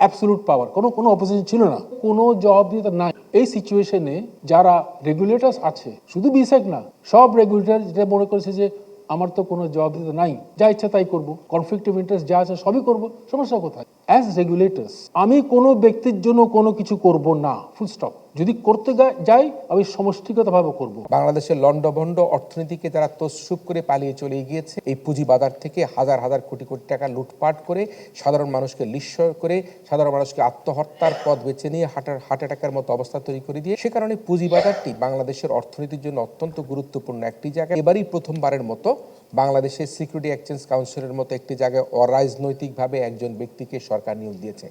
Absolute পাওয়ার, কোনো opposition ছিল না, কোনো জবাবদিহিতা নাই। এই সিচুয়েশনে যারা রেগুলেটরস আছে, শুধু বিসেক না, সব রেগুলেটর যেটা মনে করেছে যে আমার তো কোনো জবাবদিহিতা নাই, যা ইচ্ছা তাই করবো, কনফ্লিক্ট অফ ইন্টারেস্ট যা আছে সবই করবো, সমস্যা কোথায়? অ্যাজ রেগুলেটরস আমি কোনো ব্যক্তির জন্য কোনো কিছু করব না, ফুল স্টপ। যদি করতে যাই আমি সমষ্টিগতভাবে করব। বাংলাদেশের লন্ডভন্ড অর্থনীতিকে যারা তসরুপ করে পালিয়ে চলে গিয়েছে, এই পুঁজিবাজার থেকে হাজার হাজার কোটি কোটি টাকা লুটপাট করে সাধারণ মানুষকে নিঃস্ব করে, সাধারণ মানুষকে আত্মহত্যার পথ বেছে নিয়ে হার্ট অ্যাটাকের মতো অবস্থা তৈরি করে দিয়ে, সে কারণে পুঁজিবাজারটি বাংলাদেশের অর্থনীতির জন্য অত্যন্ত গুরুত্বপূর্ণ একটি জায়গা। এবারই প্রথমবারের মতো বাংলাদেশের সিকিউরিটি এক্সচেঞ্জ কাউন্সিলের মতো একটি জায়গায় অরাজনৈতিকভাবে একজন ব্যক্তিকে সরকার নিয়োগ দিয়েছে।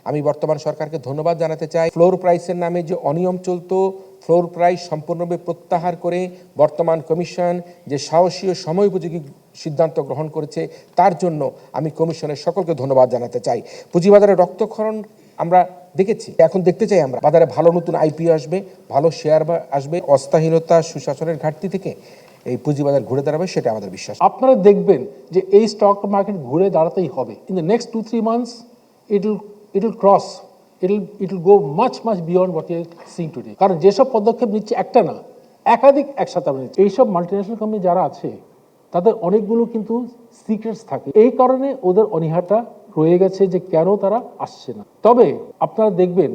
আমি বর্তমান সরকারকে ধন্যবাদ জানাতে চাই। ফ্লোর প্রাইসের নামে যে অনিয়ম চলতো, ফ্লোর প্রাইস সম্পূর্ণভাবে প্রত্যাহার করে বর্তমান কমিশন যে সাহসী ও সময়োপযোগী সিদ্ধান্ত গ্রহণ করেছে, তার জন্য আমি কমিশনের সকলকে ধন্যবাদ জানাতে চাই। পুঁজিবাজারে রক্তক্ষরণ আমরা দেখেছি, এখন দেখতে চাই আমরা বাজারে ভালো নতুন আইপিও আসবে, ভালো শেয়ার আসবে, অস্থাহীনতা সুশাসনের ঘাটতি থেকে এই পুঁজিবাজার ঘুরে দাঁড়াবে, সেটা আমাদের বিশ্বাস। আপনারা দেখবেন যে এই স্টক মার্কেট ঘুরে দাঁড়াতেই হবে। In the next 2-3 months it will cross, it will go much beyond what we are seeing today. কারণ যেসব পদক্ষেপ নিচ্ছে একটা না, একাধিক একসাথে আমরা নিচ্ছি। এইসব মাল্টিন্যাশনাল কোম্পানি যারা আছে তাদের অনেকগুলো কিন্তু সিক্রেটস থাকে, এই কারণে ওদের অনীহাটা রয়ে গেছে যে কেন তারা আসছে না। তবে আপনারা দেখবেন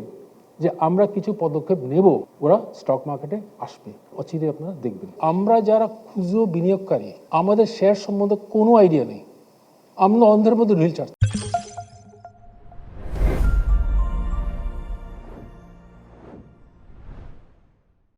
যে আমরা কিছু পদক্ষেপ নেব, ওরা স্টক মার্কেটে আসবে অচিরে, আপনারা দেখবেন। আমরা যারা খুচরো বিনিয়োগকারী, আমাদের শেয়ার সম্বন্ধে কোনো আইডিয়া নেই, আমরা অন্ধের মধ্যে রিল চাচ্ছি।